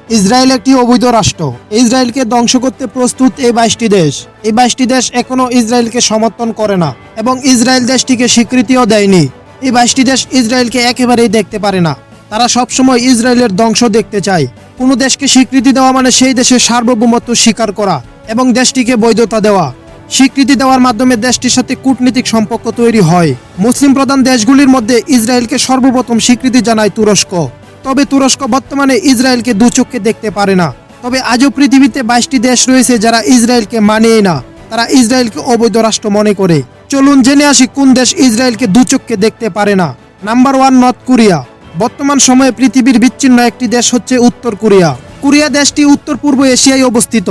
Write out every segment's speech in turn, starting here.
Israel একটি অবৈধ রাষ্ট্র। ইসরায়েলকে ধ্বংস করতে প্রস্তুত এই 22টি দেশ। এই 22টি দেশ এখনো ইসরায়েলকে সমর্থন করে না এবং ইসরায়েল দেশটিকে স্বীকৃতিও দেয়নি। এই 22টি দেশ ইসরায়েলকে একেবারেই দেখতে পারে না। তারা সবসময় ইসরায়েলের ধ্বংস দেখতে চায়। কোনো দেশকে স্বীকৃতি দেওয়া মানে সেই দেশের সার্বভৌমত্ব স্বীকার করা এবং দেশটিকে বৈধতা দেওয়া। স্বীকৃতি দেওয়ার মাধ্যমে দেশটির সাথে কূটনীতিক সম্পর্ক তৈরি হয়। মুসলিম প্রধান দেশগুলির মধ্যে ইসরায়েলকে সর্বপ্রথম স্বীকৃতি জানায় তুরস্ক। তবে তুরস্ক বর্তমানে ইসরায়েলকে দু চোখে দেখতে পারে না। তবে আজও পৃথিবীতে 22টি দেশ রয়েছে যারা ইসরায়েলকে মানেই না। তারা ইসরায়েলকে অবৈধ রাষ্ট্র মনে করে। চলুন জেনে আসি কোন দেশ ইসরায়েলকে দু চোখে দেখতে পারে না। Number 1, north Korea. বর্তমান সময়ে পৃথিবীর বিচ্ছিন্ন একটি দেশ হচ্ছে উত্তর কোরিয়া। কোরিয়া দেশটি উত্তর পূর্ব এশিয়ায় অবস্থিত।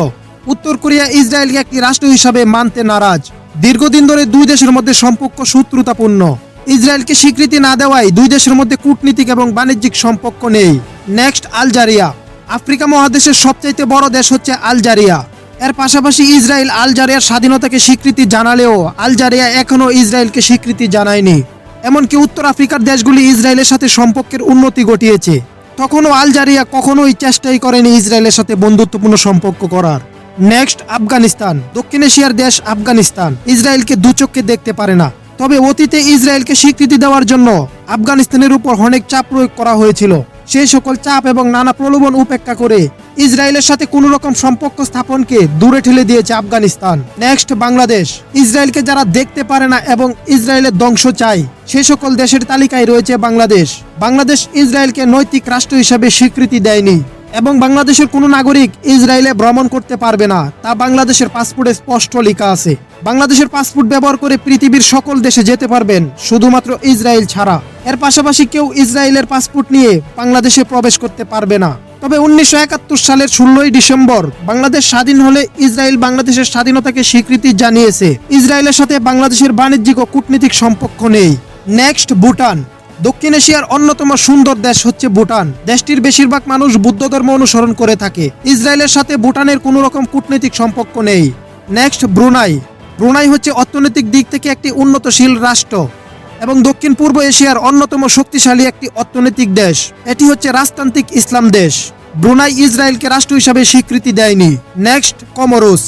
উত্তর কোরিয়া ইসরায়েলকে একটি রাষ্ট্র হিসাবে মানতে নারাজ। দীর্ঘদিন ধরে দুই দেশের মধ্যে সম্পর্ক শত্রুতাপূর্ণ। ইসরায়েলকে স্বীকৃতি না দেওয়ায় দুই দেশের মধ্যে কূটনীতিক এবং বাণিজ্যিক সম্পর্ক নেই। Next, Algeria. আফ্রিকা মহাদেশের সবচাইতে বড় দেশ হচ্ছে আলজেরিয়া। এর পাশাপাশি ইসরায়েল আলজেরিয়ার স্বাধীনতাকে স্বীকৃতি জানালেও আলজেরিয়া এখনও ইসরায়েলকে স্বীকৃতি জানায়নি। এমনকি উত্তর আফ্রিকার দেশগুলি ইসরায়েলের সাথে সম্পর্কের উন্নতি ঘটিয়েছে। তখনও আলজেরিয়া কখনোই চেষ্টাই করেনি ইসরায়েলের সাথে বন্ধুত্বপূর্ণ সম্পর্ক করার। নেক্সট, আফগানিস্তান। দক্ষিণ এশিয়ার দেশ আফগানিস্তান ইসরায়েলকে দু চোখে দেখতে পারে না। তবে অতীতে ইসরায়েলকে স্বীকৃতি দেওয়ার জন্য আফগানিস্তানের উপর অনেক চাপ প্রয়োগ করা হয়েছিল। সেই সকল চাপ এবং নানা প্রলোভন উপেক্ষা করে ইসরায়েলের সাথে কোনো রকম সম্পর্ক স্থাপনকে দূরে ঠেলে দিয়েছে আফগানিস্তান। নেক্সট, বাংলাদেশ। ইসরায়েলকে যারা দেখতে পারে না এবং ইসরায়েলের ধ্বংস চায় সেই সকল দেশের তালিকায় রয়েছে বাংলাদেশ। বাংলাদেশ ইসরায়েলকে নৈতিক রাষ্ট্র হিসাবে স্বীকৃতি দেয়নি এবং বাংলাদেশের কোনো নাগরিক ইসরায়েলে ভ্রমণ করতে পারবে না, তা বাংলাদেশের পাসপোর্টে স্পষ্ট লেখা আছে। বাংলাদেশের পাসপোর্ট ব্যবহার করে পৃথিবীর সকল দেশে যেতে পারবেন, শুধুমাত্র ইসরায়েল ছাড়া। এর পাশাপাশি কেউ ইসরায়েলের পাসপোর্ট নিয়ে বাংলাদেশে প্রবেশ করতে পারবে না। তবে 1971 সালের 16ই ডিসেম্বর বাংলাদেশ স্বাধীন হলে ইসরায়েল বাংলাদেশের স্বাধীনতাকে স্বীকৃতি জানিয়েছে। ইসরায়েলের সাথে বাংলাদেশের বাণিজ্যিক ও কূটনীতিক সম্পর্ক নেই। নেক্সট, ভুটান। দক্ষিণ এশিয়ার অন্যতম সুন্দর দেশ হচ্ছে ভুটান। দেশটির বেশিরভাগ মানুষ বুদ্ধ ধর্ম অনুসরণ করে থাকে। ইসরায়েলের সাথে ভুটানের কোনো রকম কূটনৈতিক সম্পর্ক নেই। Next, Brunei. ব্রুনাই হচ্ছে অর্থনৈতিক দিক থেকে একটি উন্নতশীল রাষ্ট্র এবং দক্ষিণ পূর্ব এশিয়ার অন্যতম শক্তিশালী একটি অর্থনৈতিক দেশ। এটি হচ্ছে রাজতান্ত্রিক ইসলাম দেশ। ব্রুনাই ইসরায়েলকে রাষ্ট্র হিসাবে স্বীকৃতি দেয়নি। Next, Comoros.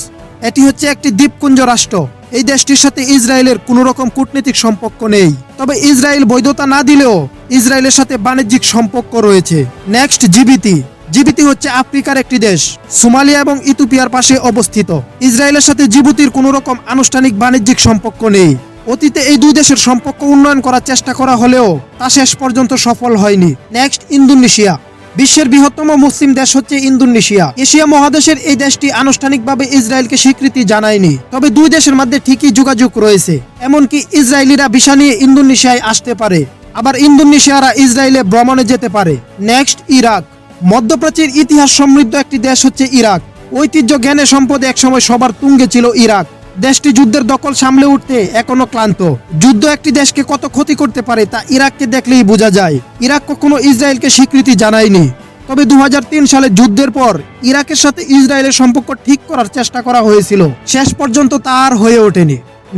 এটি হচ্ছে একটি দ্বীপপুঞ্জ রাষ্ট্র। এই দেশটির সাথে ইসরায়েলের কোনো রকম কূটনৈতিক সম্পর্ক নেই। তবে ইসরায়েল বৈধতা না দিলেও ইসরায়েলের সাথে বাণিজ্যিক সম্পর্ক রয়েছে। নেক্সট, জিবুতি। জিবুতি হচ্ছে আফ্রিকার একটি দেশ। সোমালিয়া এবং ইথিওপিয়ার পাশে অবস্থিত। ইসরায়েলের সাথে জিবুতির কোনো রকম আনুষ্ঠানিক বাণিজ্যিক সম্পর্ক নেই। অতীতে এই দুই দেশের সম্পর্ক উন্নয়ন করার চেষ্টা করা হলেও তা শেষ পর্যন্ত সফল হয়নি। Next, Indonesia. বিশ্বের বৃহত্তম মুসলিম দেশ হচ্ছে ইন্দোনেশিয়া। এশিয়া মহাদেশের এই দেশটি আনুষ্ঠানিকভাবে ইসরায়েলকে স্বীকৃতি জানায়নি। তবে দুই দেশের মধ্যে ঠিকই যোগাযোগ রয়েছে। এমনকি ইসরায়েলিরা ভিসা নিয়ে ইন্দোনেশিয়ায় আসতে পারে, আবার ইন্দোনেশিয়ারা ইসরায়েলে ভ্রমণে যেতে পারে। Next, Iraq. মধ্যপ্রাচ্যের ইতিহাস সমৃদ্ধ একটি দেশ হচ্ছে ইরাক। ঐতিহ্য, জ্ঞানে, সম্পদে একসময় সবার তুঙ্গে ছিল ইরাক। দেশটি যুদ্ধের দখল সামলে উঠতে এখনো ক্লান্ত। যুদ্ধ একটি দেশকে কত ক্ষতি করতে পারে তা ইরাককে দেখলেই বোঝা যায়। ইরাক কখনো ইসরায়েলকে স্বীকৃতি জানায়নি। তবে 2003 সালে যুদ্ধের পর ইরাকের সাথে ইসরায়েলের সম্পর্ক ঠিক করার চেষ্টা করা হয়েছিল, শেষ পর্যন্ত তা আর হয়ে ওঠেনি।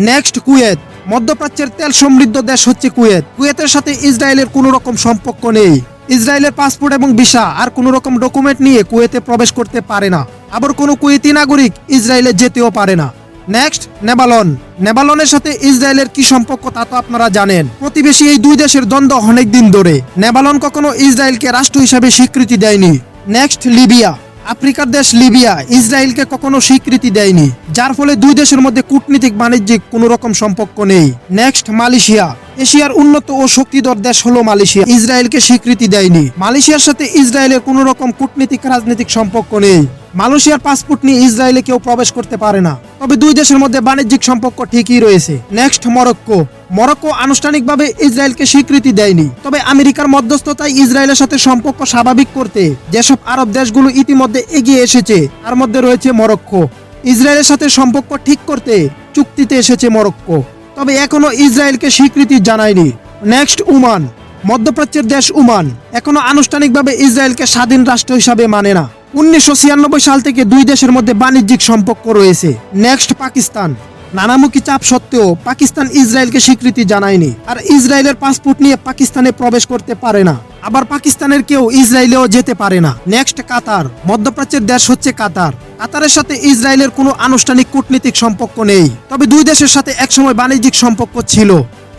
Next, Kuwait. মধ্যপ্রাচ্যের তেল সমৃদ্ধ দেশ হচ্ছে কুয়েত। কুয়েতের সাথে ইসরায়েলের কোনো রকম সম্পর্ক নেই। ইসরায়েলের পাসপোর্ট এবং ভিসা আর কোনো রকম ডকুমেন্ট নিয়ে কুয়েতে প্রবেশ করতে পারে না। আবার কোনো কুয়েতি নাগরিক ইসরায়েলে যেতেও পারে না। নেক্সট, নেপালন। নেপালনের সাথে ইসরায়েলের কি সম্পর্ক তা তো আপনারা জানেন। প্রতিবেশী এই দুই দেশের দ্বন্দ্ব অনেক দিন ধরে। নেপালন কখনো ইসরায়েলকে রাষ্ট্র হিসাবে স্বীকৃতি দেয়নি। Next, Libya. আফ্রিকার দেশ লিবিয়া ইসরায়েলকে কখনো স্বীকৃতি দেয়নি, যার ফলে দুই দেশের মধ্যে কূটনীতিক বাণিজ্যিক কোনো রকম সম্পর্ক নেই। Next, Malaysia. এশিয়ার উন্নত ও শক্তিধর দেশ হলো মালয়েশিয়া। ইসরায়েলকে স্বীকৃতি দেয়নি। মালয়েশিয়ার সাথে ইসরায়েলের কোনো রকম কূটনীতিক রাজনৈতিক সম্পর্ক নেই। মালয়েশিয়ার পাসপোর্ট নিয়ে ইসরায়েলে কেউ প্রবেশ করতে পারে না। তবে দুই দেশের মধ্যে বাণিজ্যিক সম্পর্ক ঠিকই রয়েছে। Next, Morocco. মরক্কো আনুষ্ঠানিকভাবে ইসরায়েলকে স্বীকৃতি দেয়নি। তবে আমেরিকার মধ্যস্থতায় ইসরায়েলের সাথে সম্পর্ক স্বাভাবিক করতে যেসব আরব দেশগুলো ইতিমধ্যে এগিয়ে এসেছে তার মধ্যে রয়েছে মরক্কো। ইসরায়েলের সাথে সম্পর্ক ঠিক করতে চুক্তিতে এসেছে মরক্কো, তবে এখনো ইসরায়েলকে স্বীকৃতি জানায়নি। Next, Oman. মধ্যপ্রাচ্যের দেশ ওমান এখনো আনুষ্ঠানিকভাবে ইসরায়েলকে স্বাধীন রাষ্ট্র হিসাবে মানে না। 1996 সাল থেকে দুই দেশের মধ্যে বাণিজ্যিক সম্পর্ক রয়েছে। নেক্সট, পাকিস্তান। নানামুখী চাপ সত্ত্বেও পাকিস্তান ইসরায়েলকে স্বীকৃতি জানায়নি, আর ইসরায়েলের পাসপোর্ট নিয়ে পাকিস্তানে প্রবেশ করতে পারে না। আবার পাকিস্তানের কেউ ইসরায়েলেও যেতে পারে না। নেক্সট কাতার। মধ্যপ্রাচ্যের দেশ হচ্ছে কাতার। কাতারের সাথে ইসরায়েলের কোনো আনুষ্ঠানিক কূটনীতিক সম্পর্ক নেই, তবে দুই দেশের সাথে একসময় বাণিজ্যিক সম্পর্ক ছিল।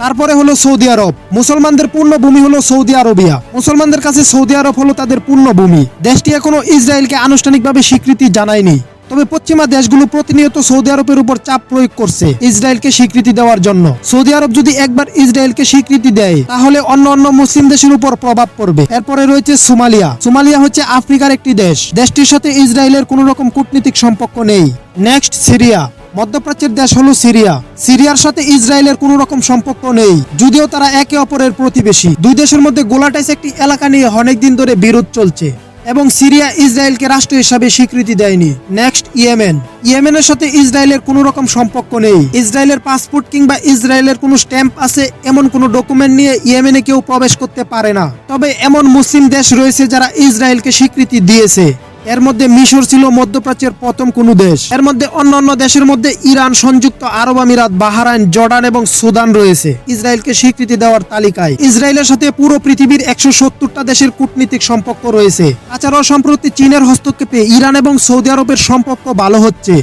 তারপরে হলো সৌদি আরব। মুসলমানদের পূর্ণ ভূমি হলো সৌদি আরবিয়া। মুসলমানদের কাছে সৌদি আরব হলো তাদের পূর্ণ ভূমি। দেশটি এখনো ইসরায়েলকে আনুষ্ঠানিকভাবে স্বীকৃতি জানায়নি, তবে পশ্চিমা দেশগুলো প্রতিনিয়ত সৌদি আরবের উপর চাপ প্রয়োগ করছে ইসরায়েলকে স্বীকৃতি দেওয়ার জন্য। সৌদি আরব যদি একবার ইসরায়েলকে স্বীকৃতি দেয় তাহলে অন্য অন্য মুসলিম দেশের উপর প্রভাব পড়বে। এরপরে রয়েছে সোমালিয়া। সোমালিয়া হচ্ছে আফ্রিকার একটি দেশ। দেশটির সাথে ইসরায়েলের কোনো রকম কূটনীতিক সম্পর্ক নেই। Next Syria. মধ্যপ্রাচ্যের দেশ হলো সিরিয়া। সিরিয়ার সাথে ইসরায়েলের কোনো রকম সম্পর্ক নেই, যদিও তারা একে অপরের প্রতিবেশী। দুই দেশের মধ্যে গোলাটাইস একটি এলাকা নিয়ে অনেকদিন ধরে বিরোধ চলছে এবং সিরিয়া ইসরায়েলকে রাষ্ট্র হিসাবে স্বীকৃতি দেয়নি। Next Yemen. ইয়েমেনের সাথে ইসরায়েলের কোনো রকম সম্পর্ক নেই। ইসরায়েলের পাসপোর্ট কিংবা ইসরায়েলের কোনো স্ট্যাম্প আছে এমন কোনো ডকুমেন্ট নিয়ে ইয়েমেনে কেউ প্রবেশ করতে পারে না। তবে এমন মুসলিম দেশ রয়েছে যারা ইসরায়েলকে স্বীকৃতি দিয়েছে। এর মধ্যে মিশর ছিল মধ্যপ্রাচ্যের প্রথম কোনো দেশ। এর মধ্যে অন্যান্য দেশের মধ্যে ইরান, সংযুক্ত আরব আমিরাত, বাহরাইন, জর্ডান এবং সুদান রয়েছে ইসরায়েলকে স্বীকৃতি দেওয়ার তালিকায়। ইসরায়েলের সাথে পুরো পৃথিবীর 170টা দেশের কূটনীতিক সম্পর্ক রয়েছে। তাছাড়াও সম্প্রতি চীনের হস্তক্ষেপে ইরান এবং সৌদি আরবের সম্পর্ক ভালো হচ্ছে।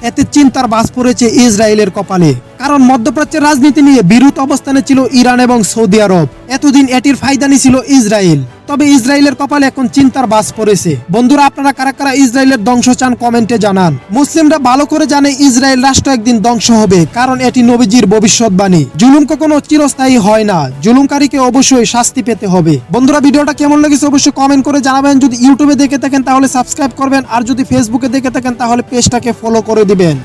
এতে চিন্তার বাজ পড়েছে ইসরায়েলের কপালে, কারণ মধ্যপ্রাচ্যের রাজনীতি নিয়ে বিরূপ অবস্থানে ছিল ইরান এবং সৌদি আরব। এতদিন এটির ফায়দা নিছিল ইসরায়েল, তবে ইসরায়েলের কপালে এখন চিন্তার বাজ পড়েছে। বন্ধুরা, আপনারা কারা কারা ইসরায়েলের ধ্বংস চান কমেন্টে জানান। মুসলিমরা ভালো করে জানে ইসরায়েল রাষ্ট্র একদিন ধ্বংস হবে, কারণ এটি নবীজির ভবিষ্যৎবাণী। জুলুম কখনো চিরস্থায়ী হয় না, জুলুমকারীকে অবশ্যই শাস্তি পেতে হবে। বন্ধুরা, ভিডিওটা কেমন লেগেছে অবশ্যই কমেন্ট করে জানাবেন। যদি ইউটিউবে দেখে থাকেন তাহলে সাবস্ক্রাইব করবেন, আর যদি ফেসবুকে দেখে থাকেন তাহলে পেজটাকে ফলো করে দিবেন।